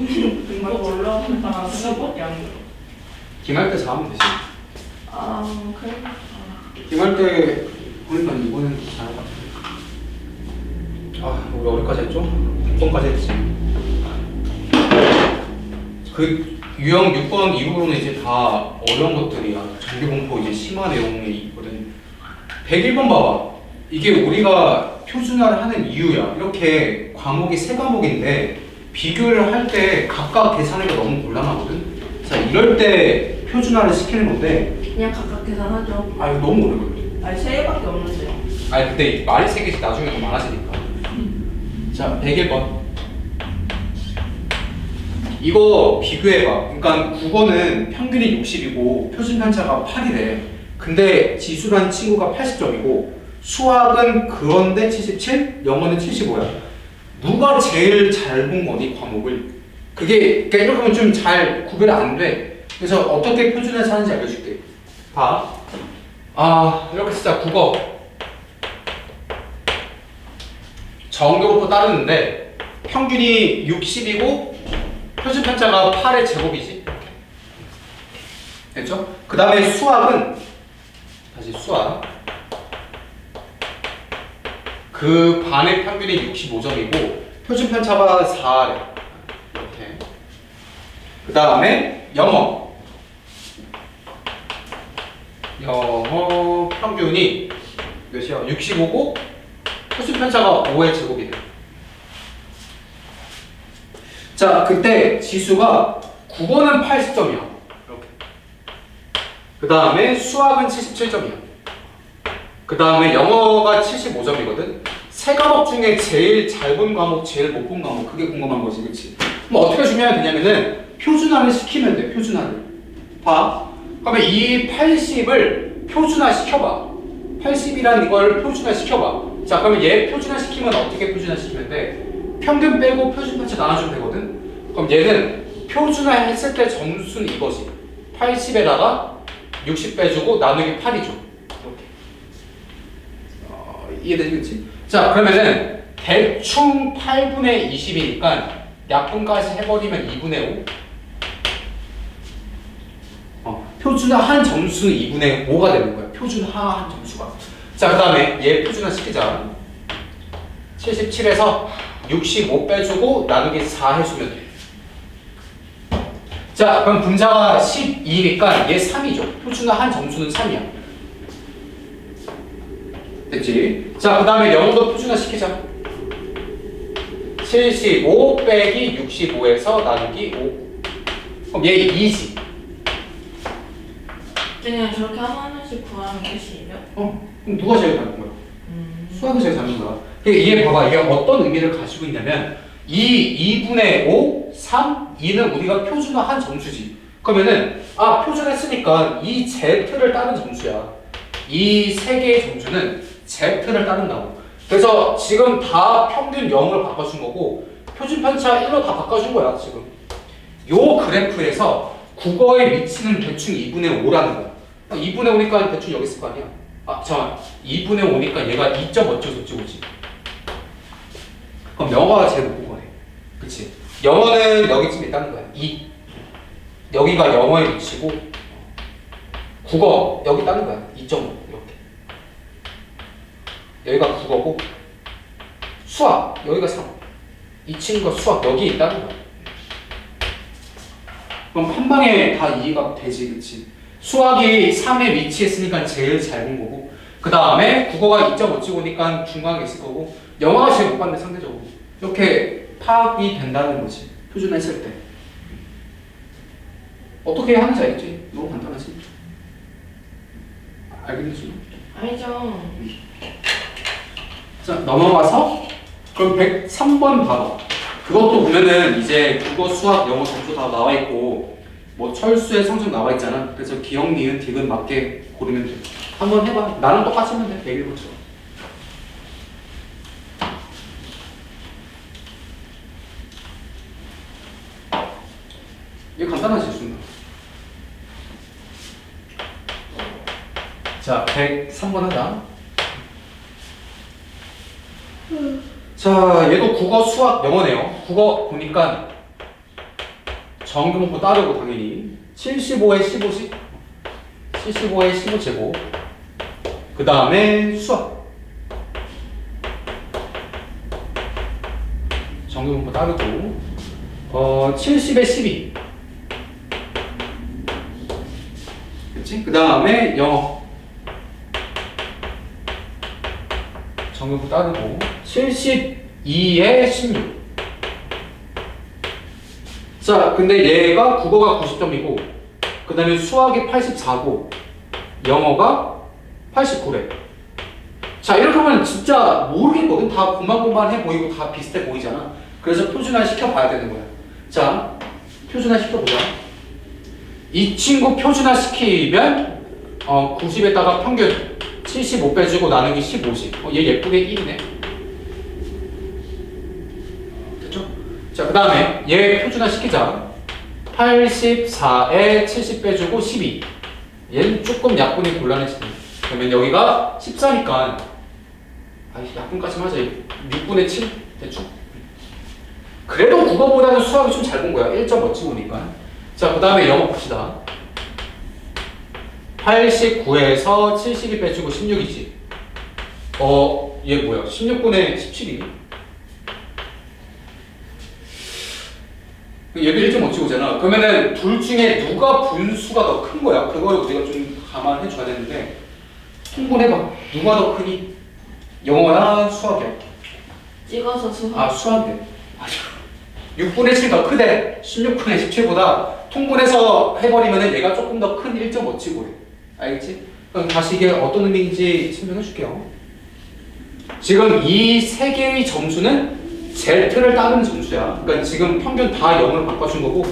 이거 올라오니까 생각밖에 안 들어. 김할 때 잘하면 되지. 그래? 김할 때 보니까 이번엔 잘한 것 같아. 우리 어디까지 했죠? 6번까지 했지. 그 유형 6번 이후로는 이제 다 어려운 것들이야. 정규공포 이제 심화 내용이 있거든. 101번 봐봐. 이게 우리가 표준화를 하는 이유야. 이렇게 과목이 3과목인데 비교를 할 때 각각 계산하기가 너무 곤란하거든. 자, 이럴 때 표준화를 시키는 건데 그냥 각각 계산하죠. 이거 너무 오래 걸려. 아니 3개밖에 없는데요. 근데 말이 3개씩 나중에 더 많아지니까. 자, 101번. 이거 비교해봐. 그러니까 국어는 평균이 60이고 표준 편차가 8이래. 근데 지수란 친구가 80점이고 수학은 그런데 77, 영어는 75야. 누가 제일 잘 본 거니 과목을? 그러니까 이렇게 하면 좀 잘 구별이 안 돼. 그래서 어떻게 표준화해서 하는지 알려줄게. 봐. 이렇게 쓰자. 국어. 정규공포 따르는데 평균이 60이고 표준 편차가 8의 제곱이지. 됐죠? 그 다음에 수학은 다시 수학. 그 반의 평균이 65점이고 표준 편차가 4래. 이렇게. 그 다음에 영어 평균이 몇이야? 65고 표준 편차가 5의 제곱이래. 자, 그때 지수가 국어는 80점이야. 이렇게. 그 다음에 수학은 77점이야. 그 다음에 영어가 75점이거든. 3과목 중에 제일 잘 본 과목, 제일 못 본 과목. 그게 궁금한 거지, 그치? 그럼 어떻게 주면 되냐면은 표준화를 시키면 돼, 표준화를. 봐. 그러면 이 80을 표준화 시켜봐. 80이란 이걸 표준화 시켜봐. 자, 그러면 얘 표준화 시키면 어떻게 표준화 시키면 돼? 평균 빼고 표준 편차 나눠주면 되거든? 그럼 얘는 표준화 했을 때 점수는 이거지. 80에다가 60 빼주고 나누기 8이죠. 이렇게. 이해되겠지? 자, 그러면은 대충 8분의 20이니까 약분까지 해버리면 2분의 5. 표준화한 점수는 2분의 5가 되는 거야. 표준화한 점수가. 자, 그 다음에 얘 표준화 시키자. 77에서 65 빼주고 나누기 4 해주면 돼. 자, 그럼 분자가 12니까 얘 3이죠. 표준화한 점수는 3이야. 됐지? 자, 그 다음에 영어도 표준화 시키자. 75 빼기 65에서 나누기 5. 그럼 얘 2지. 그냥 저렇게 하나씩 구하는 것이에요? 그럼 누가 제일 잘하는 거야? 수학이 제일 잘하는 거야. 이게 봐봐. 이게 어떤 의미를 가지고 있냐면 2분의 5, 3, 2는 우리가 표준화한 점수지. 그러면은 표준했으니까 이 Z를 따른 점수야. 이 3개의 점수는 Z를 따른다고. 그래서 지금 다 평균 0을 바꿔준 거고 표준 편차 1로 다 바꿔준 거야 지금. 요 그래프에서 국어에 미치는 대충 2분의 5라는 거야. 2분의 5니까 대충 여기 있을 거 아니야. 잠깐만. 2분의 5니까 얘가 2점 어쩌고저쩌고지. 그럼 영어가 제일 못 본 거네. 그치? 영어는 여기쯤 있다는 거야. 2. 여기가 영어에 미치고 국어 여기 있다는 거야. 2.5 이렇게. 여기가 국어고 수학 여기가 3. 이 친구가 수학 여기 있다는 거야. 그럼 한 방에 다 이해가 되지, 그치? 수학이 3에 위치했으니까 제일 잘 본 거고 그 다음에 국어가 2.5찍으니까 중간에 있을 거고 영어가 제일 못 봤는데 상대적으로 이렇게 파악이 된다는 거지. 표준화했을 때 어떻게 하는지 알겠지? 너무 간단하지? 알겠지? 알죠. 자, 넘어가서 그럼 103번 봐봐. 그것도 보면은 이제 국어, 수학, 영어 점수 다 나와 있고 뭐 철수의 성적 나와 있잖아. 그래서 기억, 니은, 디귿 맞게 고르면 돼. 한번 해봐. 나랑 똑같이 하면 돼. 101번처럼. 이게 간단하지, 순간. 자, 103번 하자. 자, 얘도 국어, 수학, 영어네요. 국어 보니까 정규분포 따르고 당연히 75에 15씩 75에 15제곱 그 다음에 수학 정규분포 따르고 70에 12 그치? 그 다음에 영어 정규분포 따르고 72에 16 자, 근데 얘가 국어가 90점이고 그 다음에 수학이 84고 영어가 89래. 자, 이렇게 하면 진짜 모르겠거든. 다 고만고만해 보이고 다 비슷해 보이잖아. 그래서 표준화 시켜봐야 되는 거야. 자, 표준화 시켜보자. 이 친구 표준화 시키면 90에다가 평균 75 빼주고 나누기 15씩. 얘 예쁘게 1이네. 됐죠? 자, 그 다음에 얘 표준화 시키자. 84에 70 빼주고 12. 얘는 조금 약분이 곤란해지네. 그러면 여기가 14니까 약분까지 하자. 6분의 7 대충. 그래도 국어보다는 수학이 좀 잘 본 거야. 1점 멋지 보니까. 자, 그 다음에 영어 봅시다. 89에서 72 빼주고 16이지. 얘 뭐야? 16분의 17이니? 얘도 1점 멋지 보잖아. 그러면은 둘 중에 누가 분수가 더 큰 거야? 그걸 우리가 좀 감안해 줘야 되는데 통분해봐. 누가 더 크니? 영어나 수학이야? 찍어서 수학. 수학이네. 맞아. 6분의 7 더 크대. 16분의 17보다 통분해서 해버리면 얘가 조금 더 큰 1점 멋지고 그래. 알겠지? 그럼 다시 이게 어떤 의미인지 설명해 줄게요. 지금 이 세 개의 점수는 Z를 따르는 점수야. 그러니까 지금 평균 다 0으로 바꿔준 거고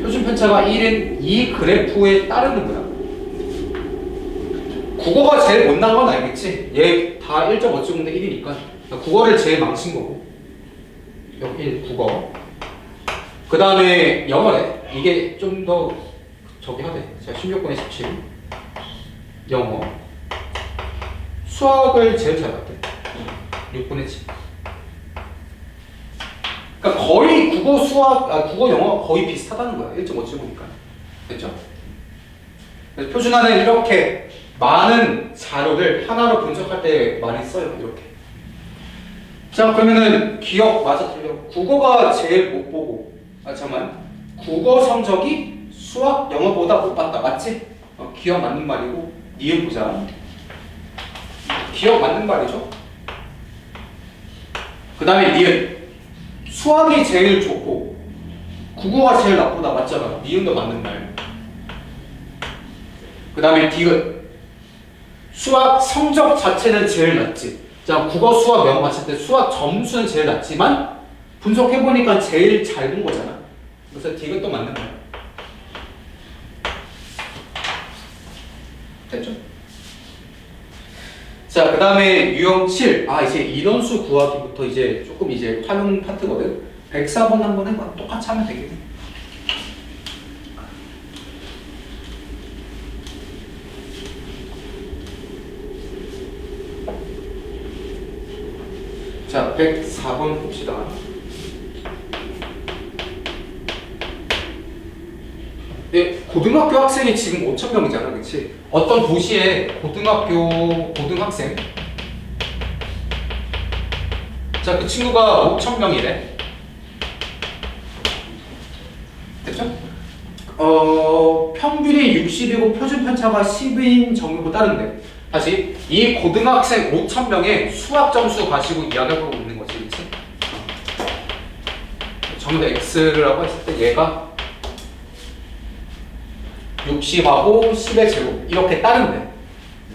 표준 편차가 1인 이 그래프에 따르는 거야. 국어가 제일 못 나온 건 알겠지? 얘 다 1.5쯤인데 1이니까 국어를 제일 망친 거고 여기 1 국어 그 다음에 영어래. 이게 좀 더 저기 하대. 자, 16분의 17 영어 수학을 제일 잘 봤대. 6분의 7 그러니까 거의 국어 수학 국어 영어 거의 비슷하다는 거야. 1.5쯤이니까 됐죠? 그래서 표준화는 이렇게 많은 자료를 하나로 분석할 때 많이 써요. 이렇게. 자, 그러면은 기억 맞아 틀려. 국어가 제일 못 보고 잠깐만 국어 성적이 수학 영어보다 못 봤다. 맞지? 기억 맞는 말이고 니은 보자. 기억 맞는 말이죠. 그 다음에 니은 수학이 제일 좋고 국어가 제일 나쁘다. 맞잖아. 니은도 맞는 말. 그 다음에 디귿 수학 성적 자체는 제일 낮지. 자, 국어 수학 영어 봤을 때 수학 점수는 제일 낮지만 분석해보니까 제일 잘 본 거잖아. 그래서 디귿도 맞는 거야. 됐죠? 자, 그 다음에 유형 7. 이제 인원수 구하기부터 이제 조금 이제 활용 파트거든. 104번 한번 해봐. 똑같이 하면 되겠네. 자, 104번 봅시다. 네, 고등학교 학생이 지금 5,000명이잖아, 그치? 어떤 도시에 고등학생 자, 그 친구가 5,000명이래. 됐죠? 평균이 60이고 표준 편차가 10인 정규고 따른데 다시 이 고등학생 5,000명의 수학 점수 가지고 이야기하고 있는 거지, 그치? 전부 다 X를 하고 했을 때 얘가 60하고 10의 제곱 이렇게 따른대.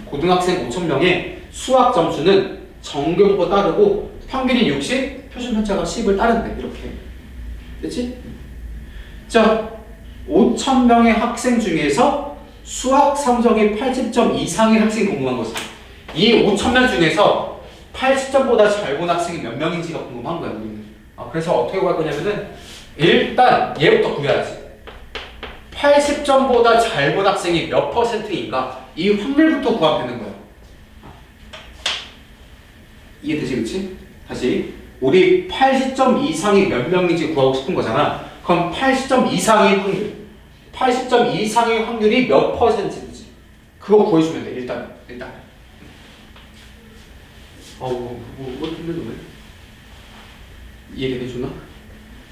고등학생 5,000명의 수학 점수는 정규분포 따르고 평균이 60, 표준 편차가 10을 따른대. 이렇게. 됐지? 자, 5,000명의 학생 중에서 수학 성적이 80점 이상의 학생이 궁금한 거지. 이 5,000명 중에서 80점보다 잘 본 학생이 몇 명인지가 궁금한 거야, 우리는. 그래서 어떻게 구할 거냐면은 일단 얘부터 구해야지. 80점보다 잘 본 학생이 몇 %인가? 이 확률부터 구하면 되는 거야. 이해되지, 그치? 다시 우리 80점 이상이 몇 명인지 구하고 싶은 거잖아. 그럼 80점 이상의 확률, 80점 이상의 확률이 몇 퍼센트인지 그거 구해주면 돼. 일단. 뭐 힘들네. 이해가 되주나?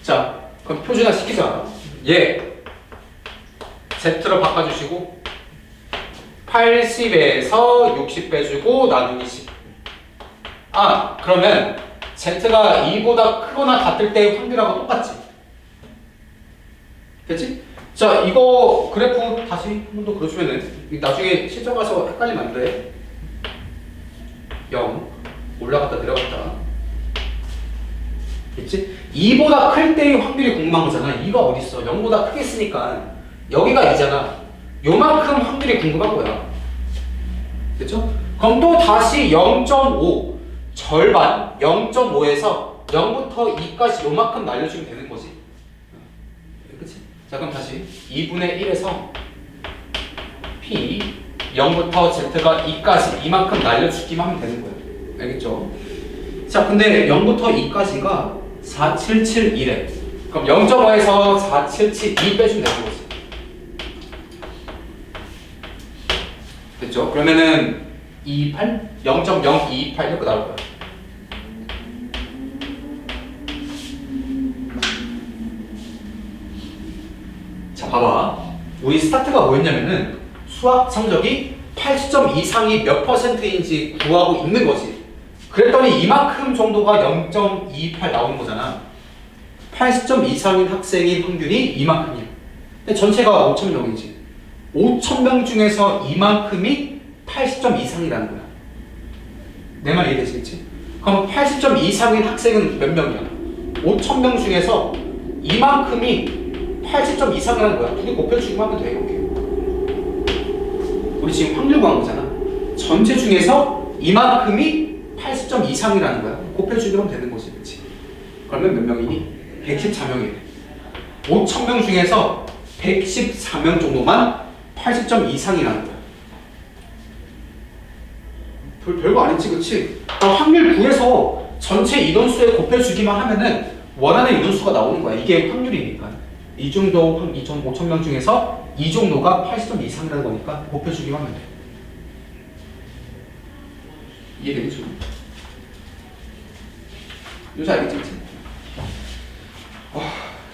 자, 그럼 표준화 시키자. 얘 Z로 바꿔주시고 80에서 60 빼주고 나누기 10. 그러면 Z가 2보다 크거나 같을 때의 확률하고 똑같지? 됐지? 자, 이거 그래프 다시 한 번 더 그려주면은 나중에 실전 가서 헷갈리면 안 돼. 0 올라갔다 내려갔다. 됐지? 2보다 클 때의 확률이 궁금한 거잖아. 2가 어딨어? 0보다 크겠으니까 여기가 2잖아. 요만큼 확률이 궁금한 거야. 됐죠? 그럼 또 다시 0.5 절반 0.5에서 0부터 2까지 요만큼 날려주면 되는 거지. 그치? 자, 그럼 다시 2분의 1에서 P 0부터 Z가 2까지 이만큼 날려주기만 하면 되는 거예요. 알겠죠? 자, 근데 0부터 2까지가 4771에 그럼 0.5에서 4772 빼주면 되는 거지. 됐죠? 그러면은 228? 0.0228 이렇게 나올 거야. 자, 봐봐. 우리 스타트가 뭐였냐면은 수학 성적이 80점 이상이 몇 퍼센트인지 구하고 있는 거지. 그랬더니 이만큼 정도가 0.28 나오는 거잖아. 80점 이상인 학생인 확률이 이만큼이야. 근데 전체가 5,000명이지. 5,000명 중에서 이만큼이 80점 이상이라는 거야. 내 말 이해되시겠지? 그럼 80점 이상인 학생은 몇 명이야? 5,000명 중에서 이만큼이 80점 이상이라는 거야. 두 개 곱해주기만 하면 돼. 이렇게. 우리 지금 확률 구한 거잖아. 전체 중에서 이만큼이 80점 이상이라는 거야. 곱해주기만 하면 되는 거지. 그치? 그러면 몇 명이니? 114명이래. 5,000명 중에서 114명 정도만 80점 이상이라는 거야. 별거 아니지, 그치? 확률 구해서 전체 인원수에 곱해주기만 하면은 원하는 인원수가 나오는 거야. 이게 확률이니까. 이 정도, 5,000명 중에서 이 정도가 80점 이상이라는 거니까 곱해주기만 하면 돼. 이해되겠죠? 요새 알겠지, 그치?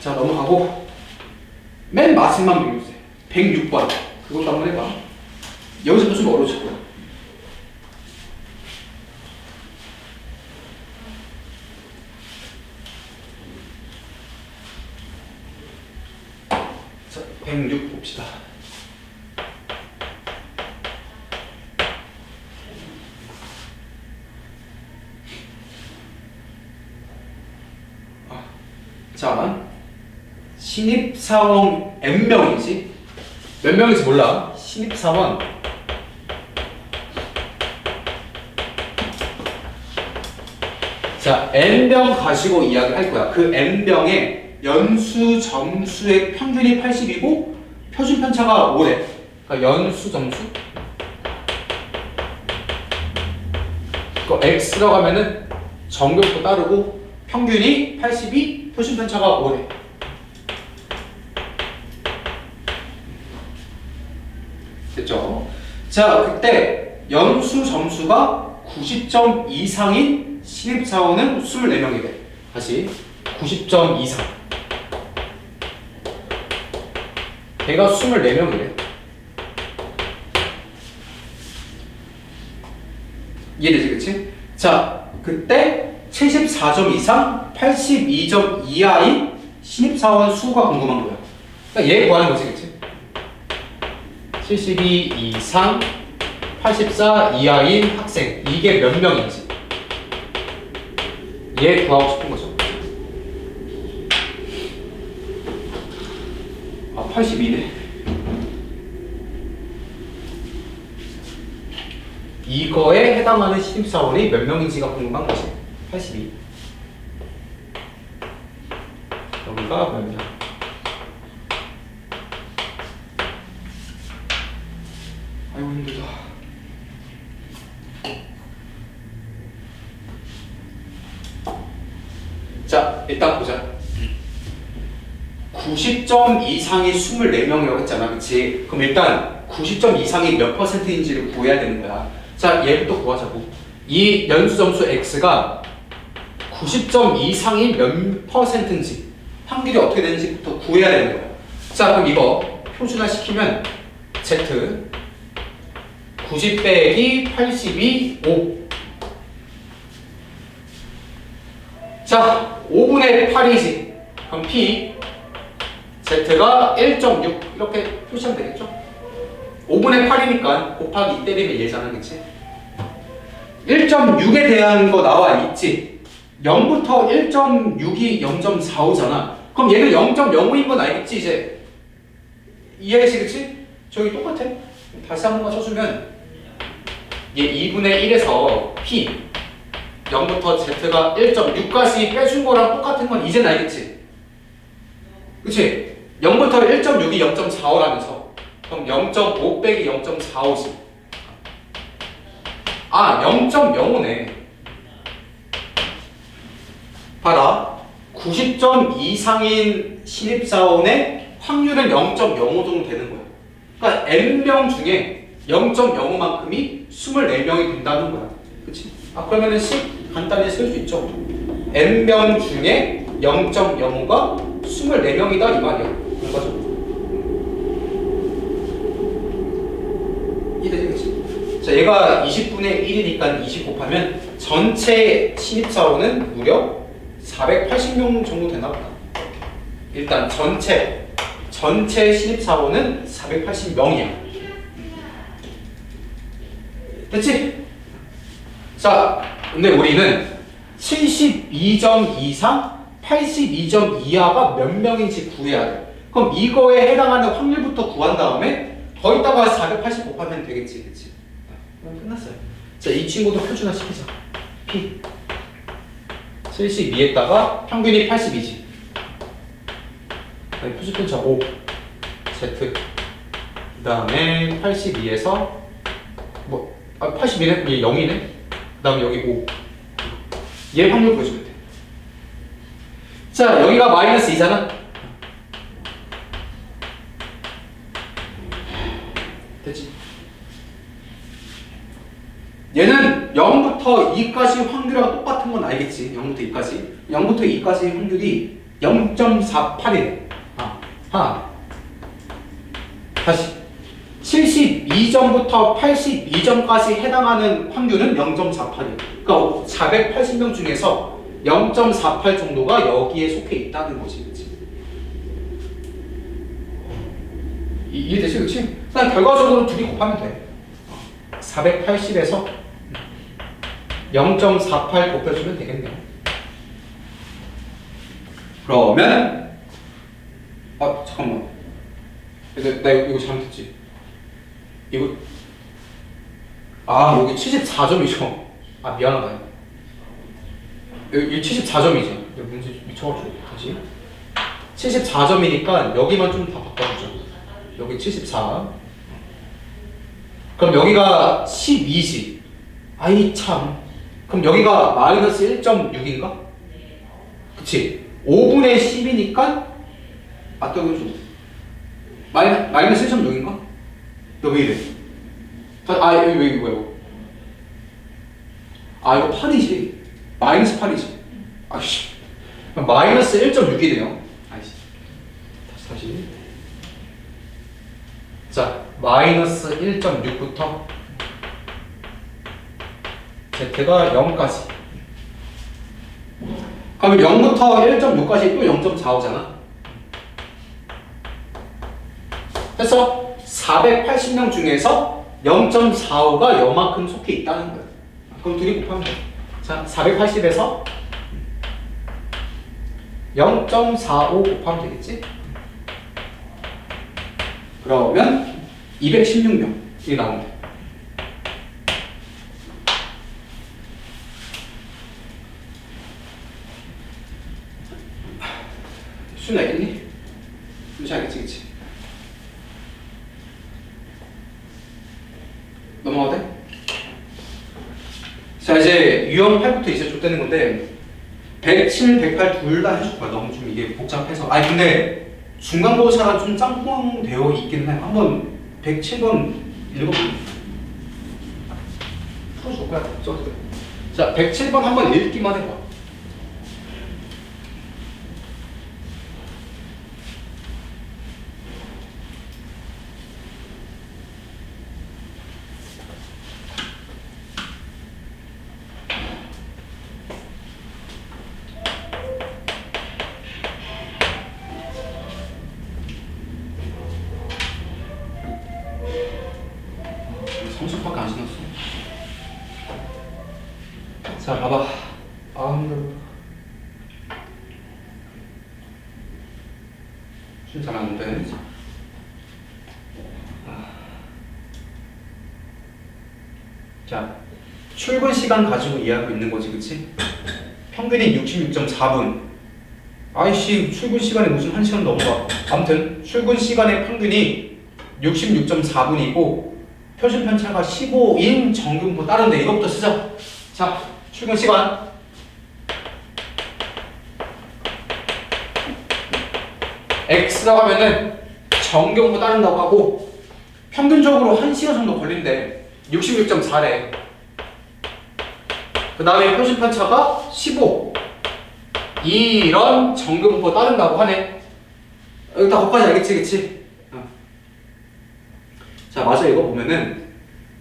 자, 넘어가고 맨 마지막 문제 106번 그것도 한번 해봐. 여기서도 좀 어려워질 거야. 자, 106 봅시다. 자, 신입사원 N명이지? 몇 명인지 몰라. 신입사원 자, N명 가지고 이야기할 거야. 그 N명의 연수 점수의 평균이 80이고 표준 편차가 5래. 그러니까 연수 점수 그 X라고 하면은 정교부터 따르고 평균이 82, 표준 편차가 5래. 됐죠? 자, 그때 연수 점수가 90점 이상인 신입사원은 24명이래. 다시 90점 이상. 걔가 24명이래. 이해되지, 그치? 자, 그때 74점 이상, 82점 이하인 신입사원 수가 궁금한 거야. 그러니까 얘 구하는 거지, 그치? 72 이상, 84 이하인 학생. 이게 몇 명인지. 얘 구하고 싶은 거죠. 82네. 이거에 해당하는 신입사원이 몇 명인지가 궁금한 거지. 82. 여기가 몇 명? 아이고 힘들다. 일단 보자. 90점 이상이 24명이라고 했잖아. 그치? 그럼 일단 90점 이상이 몇 퍼센트인지를 구해야 되는 거야. 자, 얘부터 구하자고. 이 연수 점수 x가 90점 이상이 몇 퍼센트인지 확률이 어떻게 되는지부터 구해야 되는 거야. 자, 그럼 이거 표준화 시키면 z 90 빼기 82 5. 자, 5분의 8이지. 그럼 p z가 1.6 이렇게 표시하면 되겠죠? 5분의 8이니까 곱하기 2 때리면 얘잖아, 그치? 1.6에 대한 거 나와 있지? 0부터 1.6이 0.45잖아. 그럼 얘는 0.05인 건 알겠지, 이제? 이해했지, 그치? 저기 똑같아. 다시 한 번만 쳐주면 얘 2분의 1에서 p 0부터 z가 1.6까지 빼준 거랑 똑같은 건 이젠 알겠지? 그치? 0부터 1.6이 0.45라면서 그럼 0.5 빼기 0.45지. 아, 0.05네. 봐라. 90점 이상인 신입사원의 확률은 0.05 정도 되는 거야. 그러니까 N명 중에 0.05만큼이 24명이 된다는 거야. 그치? 아, 그러면은 간단히 쓸 수 있죠. N명 중에 0.05가 24명이다 이 말이야. 그런 거죠. 이해되겠지? 자, 얘가 20분의 1이니까 20 곱하면 전체 신입사원은 무려 480명 정도 되나 보다. 일단 전체 신입사원은 480명이야. 됐지? 자, 근데 우리는 72점 이상, 82점 이하가 몇 명인지 구해야 돼. 그럼 이거에 해당하는 확률부터 구한 다음에 거기다가 480 곱하면 되겠지, 그치? 그럼 끝났어요. 자, 이 친구도 표준화 시키자. P 72에다가 평균이 82지. 표시편차 5 Z 그 다음에 82에서 82네? 얘 0이네? 그 다음에 여기 5 얘 확률 보여주면 돼. 자, 여기가 마이너스 2잖아? 됐지? 얘는 0부터 2까지 확률하고 똑같은 건 알겠지? 0부터 2까지 0부터 2까지 확률이 0.48이네. 하나 다시 72점부터 82점까지 해당하는 확률은 0.48이에요. 그러니까 480명 중에서 0.48 정도가 여기에 속해 있다는 거지, 그치? 이해되지, 그치? 그냥 결과적으로 둘이 곱하면 돼. 480에서 0.48 곱해주면 되겠네요. 그러면 잠깐만. 나 이거 잘못했지. 이거 여기 74점이죠. 미안하다. 여기 74점이지. 문제 미쳐가지고 다시 74점이니까 여기만 좀 다 바꿔주자. 여기 74. 그럼 여기가 12지. 아이 참. 그럼 여기가 마이너스 1.6인가? 그치? 5분의 10이니까 또 이거 좀 마이너스 1.6인가? 너 왜 이래? 여기 왜 이거야? 이거 8이지. 마이너스 8이지. 아이씨. 마이너스 1.6이네요. 아이씨. 다시. 자, 마이너스 1.6부터 z가 0까지. 그러면 0부터 1.6까지 또 0.45잖아. 그래서 480명 중에서 0.45가 요만큼 속해 있다는 거야. 그럼 둘이 곱하면 돼. 자, 480에서 0.45 곱하면 되겠지? 그러면 216명이 나온대. 수는 알겠니? 무시 알겠지, 그치? 넘어가도 돼? 자, 이제 유형 8부터 이제 좁되는 건데 107, 108 둘 다 해줄 거야. 너무 좀 이게 복잡해서. 아니 근데 중간고사가 좀 짬뽕 되어 있긴 해. 한번 107번 읽어봐. 풀어줄 거야. 써도 돼. 자, 107번 한번 읽기만 해봐. 성적밖에 안 신었어. 자, 봐봐. 아, 힘들어. 좀 잘하는데. 자, 출근 시간 가지고 이해하고 있는 거지, 그치? 평균이 66.4분. 아이씨, 출근 시간에 무슨 1시간 넘어가. 아무튼, 출근 시간의 평균이 66.4분이고, 표준 편차가 15인 정규분포 따른데 이것부터 쓰자. 자, 출근 시간. X라고 하면은 정규분포 따른다고 하고, 평균적으로 1시간 정도 걸린대. 66.4래. 그 다음에 표준 편차가 15. 이런 정규분포 따른다고 하네. 여기 다 거기까지 알겠지, 그치? 자, 맞아. 이거 보면은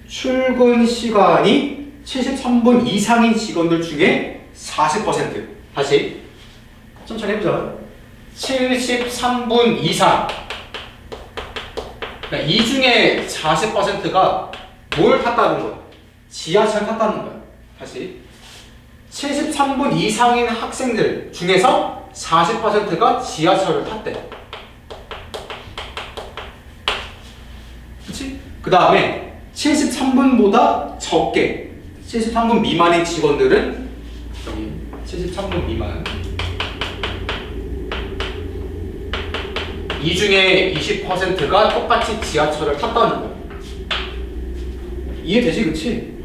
출근 시간이 73분 이상인 직원들 중에 40%. 다시 천천히 해보자. 73분 이상. 그러니까 이 중에 40%가 뭘 탔다는 거야? 지하철 탔다는 거야. 다시 73분 이상인 학생들 중에서 40%가 지하철을 탔대. 그치? 그 다음에 73분보다 적게 73분 미만의 직원들은 여기 73분 미만 이 중에 20%가 똑같이 지하철을 탔다는 거야. 이해되지? 그치?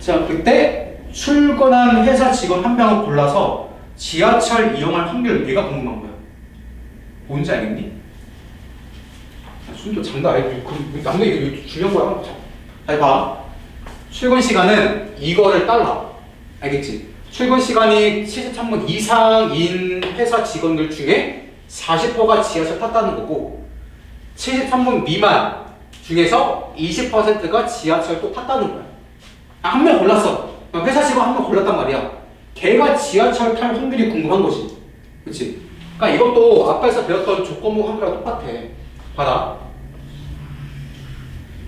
자, 그때 출근한 회사 직원 한 명을 골라서 지하철 이용할 확률 얘가 궁금한 거야. 뭔지 알겠니? 순도 장난 아니야. 남들 이거 중요한 거야. 잘 봐. 출근 시간은 이거를 따라. 알겠지? 출근 시간이 73분 이상인 회사 직원들 중에 40%가 지하철 탔다는 거고 73분 미만 중에서 20%가 지하철 또 탔다는 거야. 한 명 골랐어. 회사 직원 한 명 골랐단 말이야. 걔가 지하철 탈 확률이 궁금한 거지. 그치? 그러니까 이것도 앞에서 배웠던 조건부 확률이랑 똑같아. 봐라.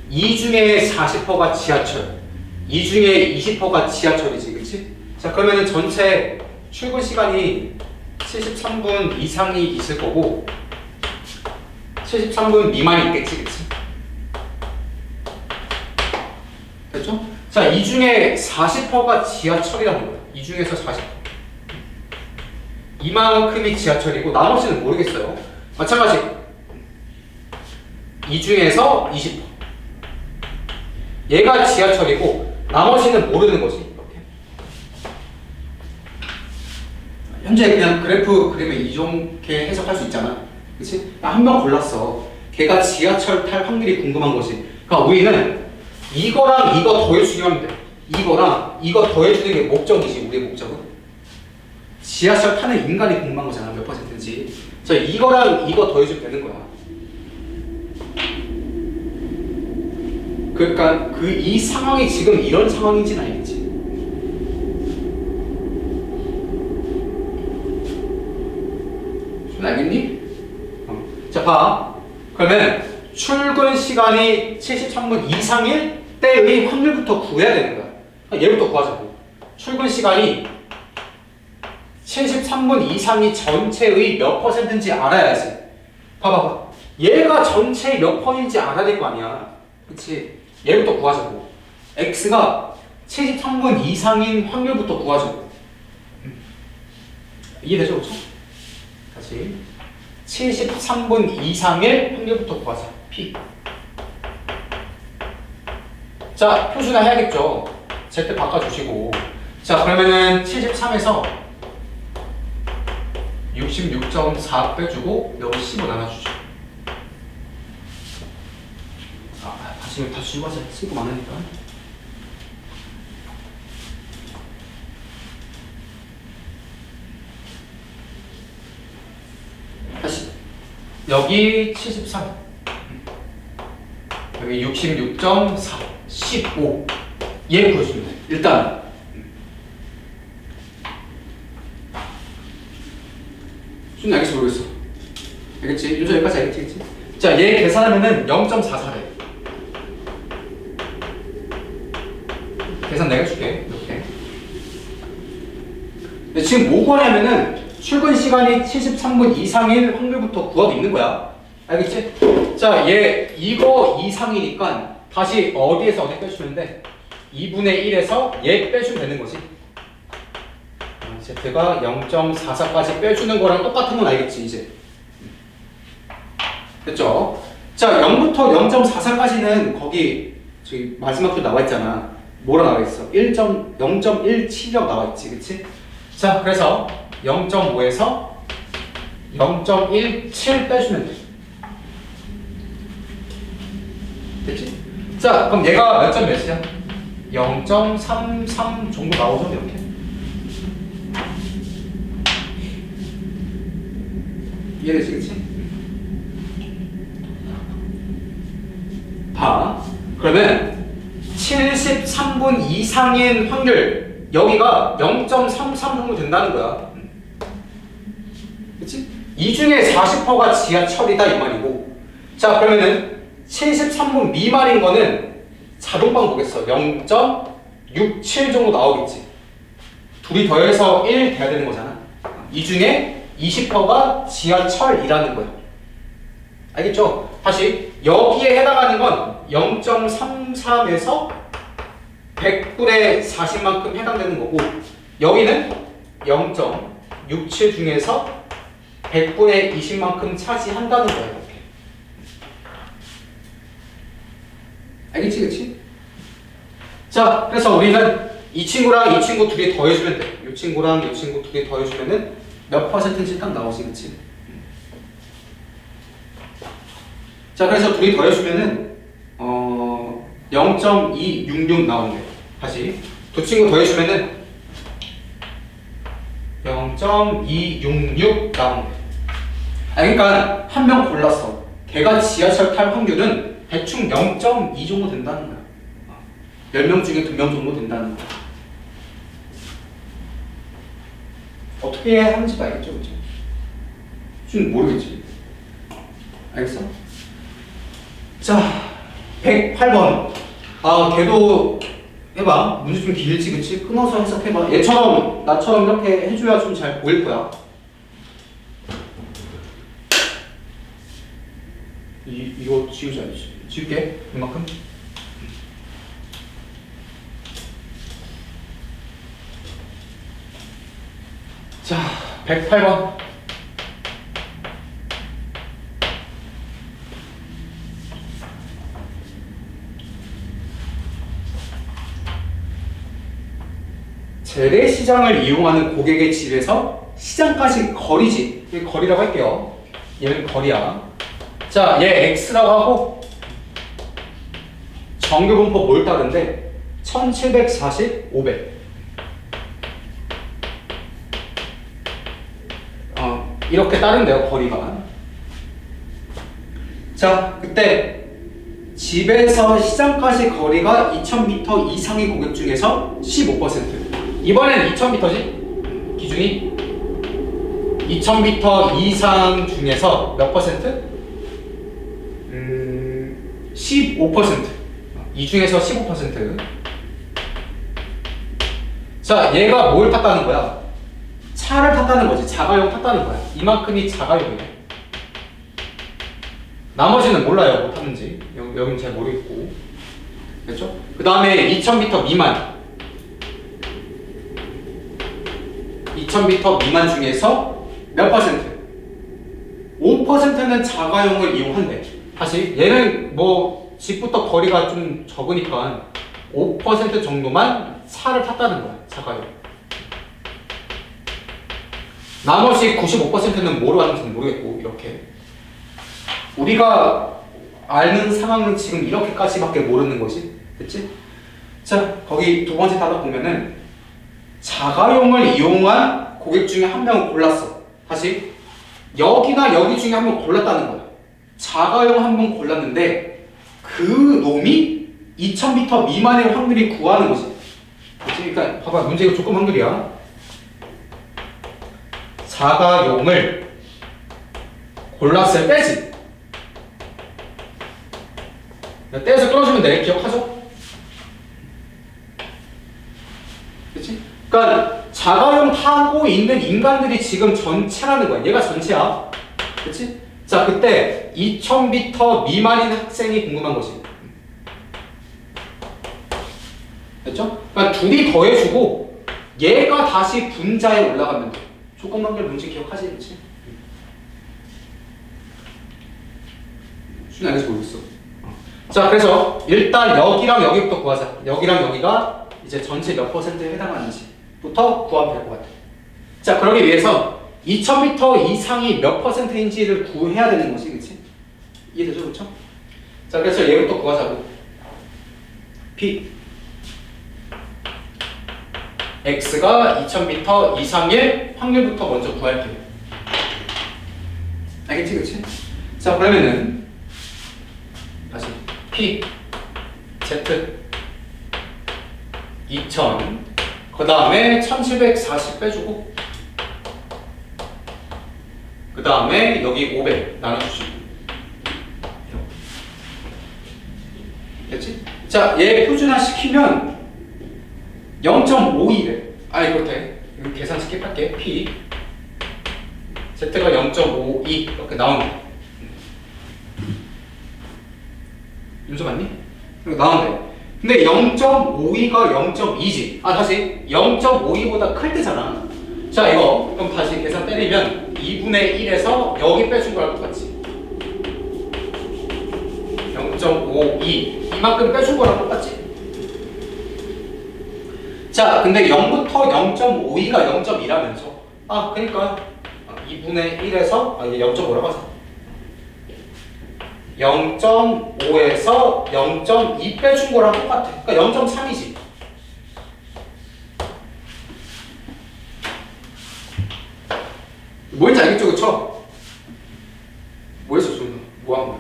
이 중에 40%가 지하철, 이 중에 20%가 지하철이지, 그치? 자, 그러면은 전체 출근 시간이 73분 이상이 있을 거고 73분 미만이 있겠지, 그치? 됐죠? 자, 이 중에 40%가 지하철이라는 거야. 이 중에서 40%. 이만큼이 지하철이고 나머지는 모르겠어요. 마찬가지. 이 중에서 20%. 얘가 지하철이고 나머지는 모르는 거지. 이렇게. 현재 그냥 그래프 그리면 이렇게 해석할 수 있잖아. 그치? 한 명 골랐어. 걔가 지하철 탈 확률이 궁금한 거지. 그러니까 우리는 이거랑 이거 더해주기만 하면 돼. 이거랑 이거 더해주는 게 목적이지. 우리의 목적은. 지하철 타는 인간이 궁금한 거잖아. 몇 %인지. 자, 이거랑 이거 더해주면 되는 거야. 그러니까 이 상황이 지금 이런 상황인지는 알겠지. 좀 알겠니? 자, 봐. 그러면 출근 시간이 73분 이상일 때의 확률부터 구해야 되는 거야. 얘부터 구하자고. 출근 시간이 73분 이상이 전체의 몇 %인지 알아야지. 봐봐. 얘가 전체의 몇 %인지 알아야 될 거 아니야. 그치? 얘부터 구하자고. X가 73분 이상인 확률부터 구하자고. 이해되죠? 그쵸? 다시 73분 이상일 확률부터 구하자. P. 자, 표준화 해야겠죠. Z 바꿔주시고. 자, 그러면은 73에서 66.4 빼주고 여기 15 나눠주죠. 다시 주고 하자. 쓰고 많으니까. 다시 여기 73, 여기 66.4, 15. 얘 구해주면 돼. 일단 좀 알겠어 모르겠어. 알겠지? 요즘 여기까지 알겠지? 자, 얘 계산하면은 0.44래. 계산 내가 해줄게. 이렇게. 근데 지금 뭐 구하냐면은 출근 시간이 73분 이상일 확률부터 구하고 있는 거야. 알겠지? 자, 얘 이거 이상이니까 다시 어디에서 어디 빼주면 돼? 2분의 1에서 얘 빼주면 되는 거지. Z가 0.44까지 빼주는 거랑 똑같은 건 알겠지, 이제. 됐죠? 자, 0부터 0.44까지는 거기 저기 마지막 줄 나와 있잖아. 뭐라 나와 있어? 0.17이라고 나와 있지, 그치? 자, 그래서 0.5에서 0.17 빼주면 돼. 됐지? 자, 그럼 얘가 몇 점 몇이야? 0.33 정도 나오죠, 이렇게. 이해되시겠지? 봐. 그러면 73분 이상인 확률 여기가 0.33 정도 된다는 거야. 그치? 이 중에 40%가 지하철이다 이 말이고. 자, 그러면은 73분 미만인 거는 자동방 보겠어. 0.67 정도 나오겠지. 둘이 더해서 1 돼야 되는 거잖아. 이 중에 20%가 지하철이라는 거야. 알겠죠? 다시 여기에 해당하는 건 0.33에서 100분의 40만큼 해당되는 거고, 여기는 0.67 중에서 100분의 20만큼 차지한다는 거야. 이렇게. 알겠지? 그치? 자, 그래서 우리는 이 친구랑 이 친구 둘이 더해주면 돼. 이 친구랑 이 친구 둘이 더해주면은 몇 퍼센트인지 딱 나오지, 그치? 자, 그래서 둘이 더해주면은 0.266 나오는데, 다시 두 친구 더해주면은 0.266 나오는데. 그러니까 한 명 골랐어. 걔가 지하철 탈 확률은 대충 0.2 정도 된다는 거야. 10명 중에 2명 정도 된다는 거야. 어떻게 하는지도 알겠죠, 그치? 좀 모르겠지. 알겠어? 자, 108번. 걔도 해봐. 문제 좀 길지, 그치? 끊어서 해석해봐. 얘처럼, 나처럼 이렇게 해줘야 좀 잘 보일 거야. 이거 지우자. 지울게. 이만큼. 자, 108번. 재래시장을 이용하는 고객의 집에서 시장까지 거리지. 이게 거리라고 할게요. 얘는 거리야. 자, 얘 X라고 하고 정규분법 뭘 따른데? 1740, 500. 이렇게 따른대요, 거리가. 자, 그때 집에서 시장까지 거리가 2000m 이상의 고객 중에서 15%. 이번엔 2000m지? 기준이 2000m 이상 중에서 몇 퍼센트? 15%. 이 중에서 15%. 자, 얘가 뭘 탔다는 거야? 차를 탔다는 거지. 자가용 탔다는 거야. 이만큼이 자가용이네. 나머지는 몰라요. 뭐 탔는지. 여기는 잘 모르겠고. 됐죠? 그 다음에 2000m 미만. 2000m 미만 중에서 몇 퍼센트? 5%는 자가용을 이용한대. 다시 얘는 뭐 집부터 거리가 좀 적으니까 5% 정도만 차를 탔다는 거야. 자가용. 나머지 95%는 뭐로 하는지는 모르겠고 이렇게 우리가 아는 상황은 지금 이렇게까지밖에 모르는 거지. 됐지? 자, 거기 두 번째 단락 보면은 자가용을 이용한 고객 중에 한 명을 골랐어. 다시 여기나 여기 중에 한 명 골랐다는 거야. 자가용 한 명 골랐는데 그 놈이 2000m 미만의 확률이 구하는 거지. 그치? 그러니까 봐봐, 문제 이거 조금 확률이야. 자가용을 골랐어요. 빼지. 떼서 끊어주면 돼. 기억하죠? 그치? 그러니까 자가용 타고 있는 인간들이 지금 전체라는 거야. 얘가 전체야. 그치? 자, 그때 2000m 미만인 학생이 궁금한 거지. 됐죠? 그러니까 둘이 더해주고 얘가 다시 분자에 올라가면 돼. 조건 관계 문제 기억하지? 그치? 수준 알겠어 모르겠어. 자, 그래서 일단 여기랑 여기부터 구하자. 여기랑 여기가 이제 전체 몇 퍼센트에 해당하는지부터 구하면 될 것 같아. 자, 그러기 위해서 2000m 이상이 몇 퍼센트인지를 구해야 되는 거지, 그치? 이해되죠, 그렇죠? 자, 그래서 얘부터 구하자고. P X가 2000m 이상일 확률부터 먼저 구할게요. 알겠지, 그치? 자, 그러면은 다시 P Z 2000 그 다음에 1740 빼주고 그 다음에 여기 500 나눠주시고 됐지? 자, 얘 표준화 시키면 0.52래. 아니 그렇대. 이거 계산 스킵할게. P Z가 0.52 이렇게 나오네. 윤서 맞니? 이거 나오네. 근데 0.52가 0.2지. 아, 다시 0.52보다 클 때잖아. 자, 이거 그럼 다시 계산 때리면 2분의 1에서 여기 빼준 거랑 똑같지. 0.52 이만큼 빼준 거랑 똑같지. 자, 근데 0부터 0.52가 0.2라면서 아, 그러니까 2분의 1에서 이게 0.5라고 하자. 0.5에서 0.2 빼준 거랑 똑같아. 그러니까 0.3이지. 뭔지 알겠죠, 그쵸? 뭐 했어, 소윤아? 뭐 한 거야?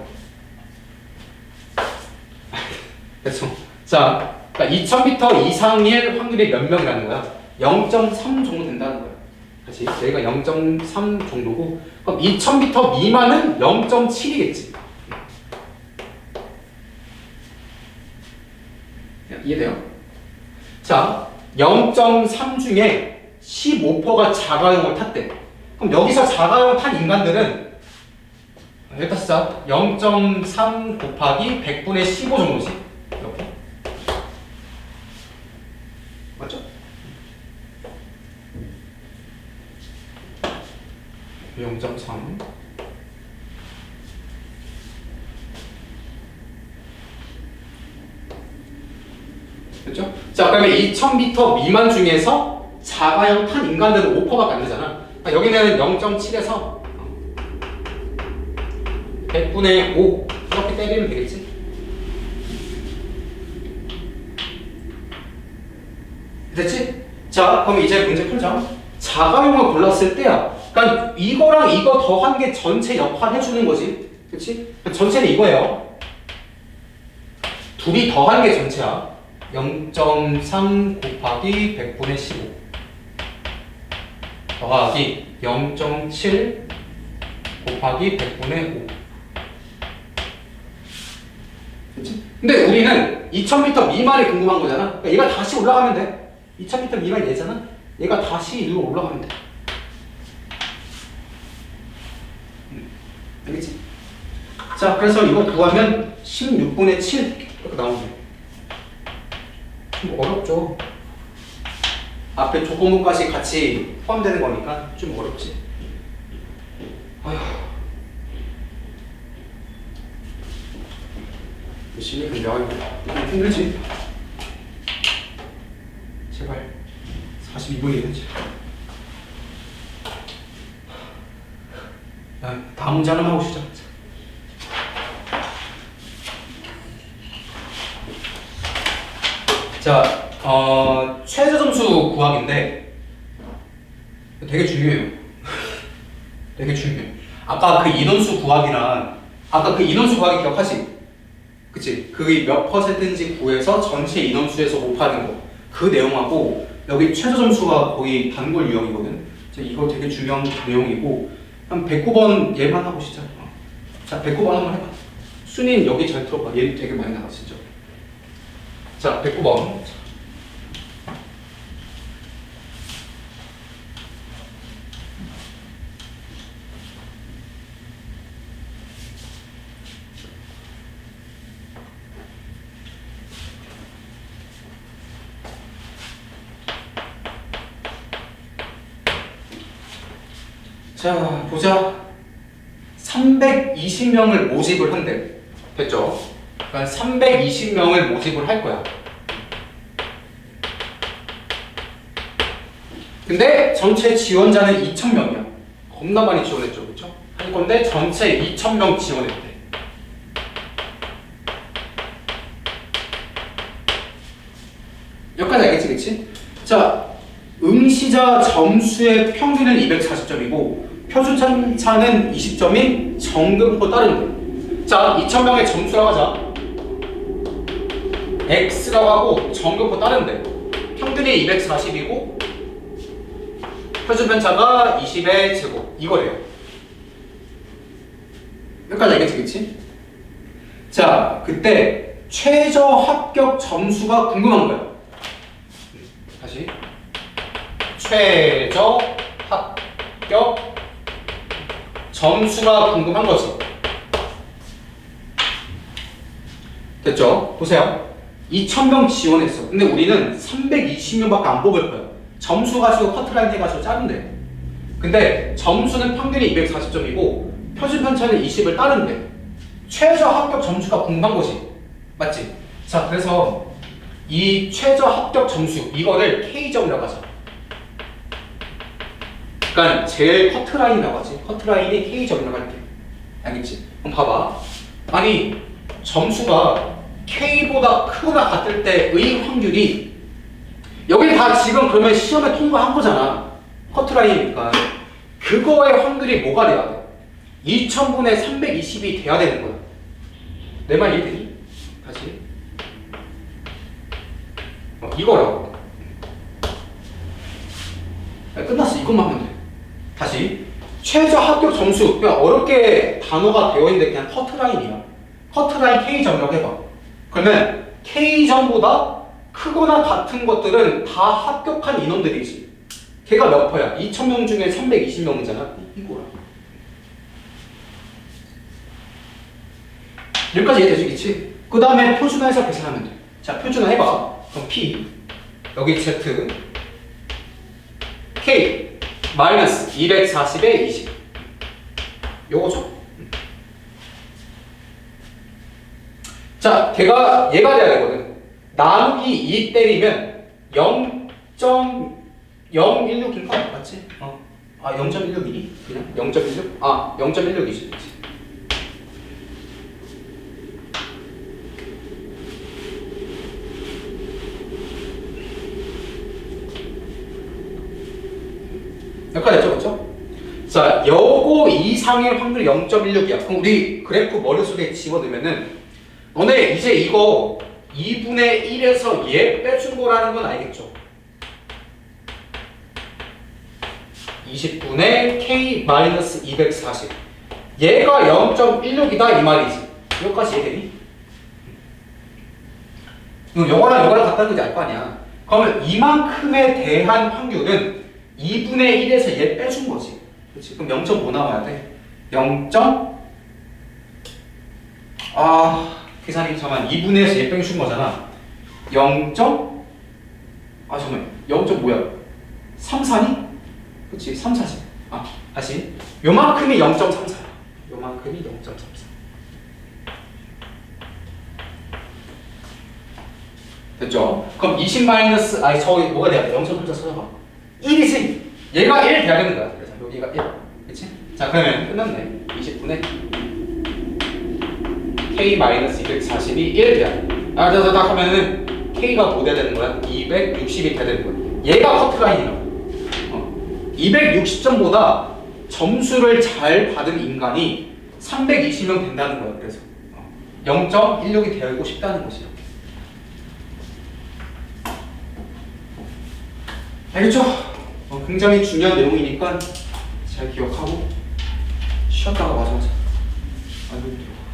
됐어. 자, 그러니까 2000m 이상일 확률이 몇 명이라는 거야? 0.3 정도 된다는 거야. 다시, 여기가 0.3 정도고, 그럼 2000m 미만은 0.7이겠지. 이해돼요? 자, 0.3 중에 15%가 자가용을 탔대. 그럼 여기서 자가용 탄 인간들은 여기다 쓰자. 0.3 곱하기 100분의 15 정도지. 이렇게. 맞죠? 0.3 됐죠? 자, 그러면 2000m 미만 중에서 자가용 탄 인간들은 5%밖에 안 되잖아. 그러니까 여기는 0.7에서 100분의 5 이렇게 때리면 되겠지? 됐지? 자, 그럼 이제 문제 풀자. 자가용을 골랐을 때야. 그러니까 이거랑 이거 더한 게 전체 역할 해주는 거지. 그치? 전체는 이거예요. 둘이 더한 게 전체야. 0.3 곱하기 100분의 15 더하기 0.7 곱하기 100분의 5 그치? 근데 우리는 2000m 미만이 궁금한 거잖아. 그러니까 얘가 다시 올라가면 돼. 2000m 미만이 얘잖아. 얘가 다시 일로 올라가면 돼. 알겠지? 자, 그래서 이거 구하면 16분의 7 이렇게 나오네. 좀 어렵죠. 앞에 조건부까지 같이 포함되는 거니까 좀 어렵지. 아휴. 열심히 근데 아유 힘들지. 제발 42분이겠지. 다음 문제 하나 하고 시작. 자, 최저 점수 구하기인데 되게 중요해요. 되게 중요해요. 아까 그 인원수 구하기랑 아까 그 인원수 구하기 기억하지? 그치? 그게 몇 퍼센트인지 구해서 전체 인원수에서 곱하는 거. 그 내용하고 여기 최저 점수가 거의 단골 유형이거든. 이거 되게 중요한 내용이고 한 109번 얘만 하고 시작. 자, 109번 한번 해봐. 순인 여기 잘 들어봐. 얘 되게 많이 나가 진짜. 자, 109번. 자, 보자. 320명을 모집을 한대. 됐죠? 그러니까 320명을 모집을 할 거야. 근데 전체 지원자는 2,000명이야. 겁나 많이 지원했죠, 그렇죠? 할 건데 전체 2,000명 지원했대. 여기까지 알겠지, 그치? 자, 응시자 점수의 평균은 240점이고 표준차는 20점인 정금포 따른대. 자, 2,000명의 점수라고 하자. X라고 하고 정금포 따른대. 평균이 240이고 표준편차가 20의 제곱. 이거래요. 여기까지 알겠지, 그치? 자, 그때 최저 합격 점수가 궁금한 거야. 다시. 최저 합격 점수가 궁금한 거지. 됐죠? 보세요. 2,000명 지원했어. 근데 우리는 320명밖에 안 뽑을 거야. 점수 가지고 커트라인 해가지고 짜는데. 근데 점수는 평균이 240점이고 표준편차는 20을 따른데. 최저 합격 점수가 궁금한 거지. 맞지? 자, 그래서 이 최저 합격 점수 이거를 K점이라고 하자. 그러니까 제일 커트라인이라고 하지. 커트라인이 K점이라고 할게. 알겠지? 그럼 봐봐. 아니 점수가 K보다 크거나 같을 때의 확률이 여기 다 지금 그러면 시험에 통과한 거잖아. 커트라인이니까 그거의 확률이 뭐가 돼야 돼? 2000분의 320이 돼야 되는 거야. 내 말 이해되니? 다시 이거라고. 끝났어. 이것만 하면 돼. 다시 최저 합격 점수. 그냥 어렵게 단어가 되어 있는데 그냥 커트라인이야. 커트라인 K점이라고 해봐. 그러면 K점보다 크거나 같은 것들은 다 합격한 인원들이지. 걔가 몇 퍼야? 2,000명 중에 320명이잖아. 이거야. 여기까지 이해되시겠지? 그 다음에 표준화해서 계산하면 돼. 자, 표준화 해봐. 그럼 P 여기 Z K 마이너스 240에 20 요거죠? 자, 얘가 돼야 되거든. 나누기 2 때리면 0.016인가? 맞지? 0.16이니? 그냥 0.16? 0.16이지. 여기까지 됐죠? 그렇죠? 자, 요거 이상의 확률 0.16이야. 그럼 우리 그래프 머릿속에 집어넣으면은 너네 이제 이거 2분의 1에서 얘 빼준 거라는 건 알겠죠? 20분의 K-240 얘가 0.16이다 이 말이지. 여기까지 이해되니? 요거랑 같다는 건지 알 거 아니야. 그러면 이만큼에 대한 확률은 2분의 1에서 얘 빼준 거지. 그렇지? 그럼 0.5 나와야 돼. 0. 계산이 잠깐 2분의 1에서 얘 빼준 거잖아. 0. 잠깐만. 0. 뭐야? 34니? 그렇지? 34지. 다시. 요만큼이 0.34야. 요만큼이 0.34. 됐죠? 그럼 20 마이너스 저기 뭐가 돼야 돼? 0.34 찾아봐. 1이지. 얘가 1 돼야 되는 거야. 그래서 여기가 1. 그렇지? 자, 그러면 끝났네. 20분에 K-240이 1 돼야 돼. 딱 하면은 K가 뭐 돼야 되는 거야? 260이 돼야 되는 거야. 얘가 커트라인이라고. 260점보다 점수를 잘 받은 인간이 320명 된다는 거야. 그래서 0.16이 되고 싶다는 것이야. 알겠죠? 굉장히 중요한 내용이니까 잘 기억하고 쉬었다가 마저 하자. 안 힘들어.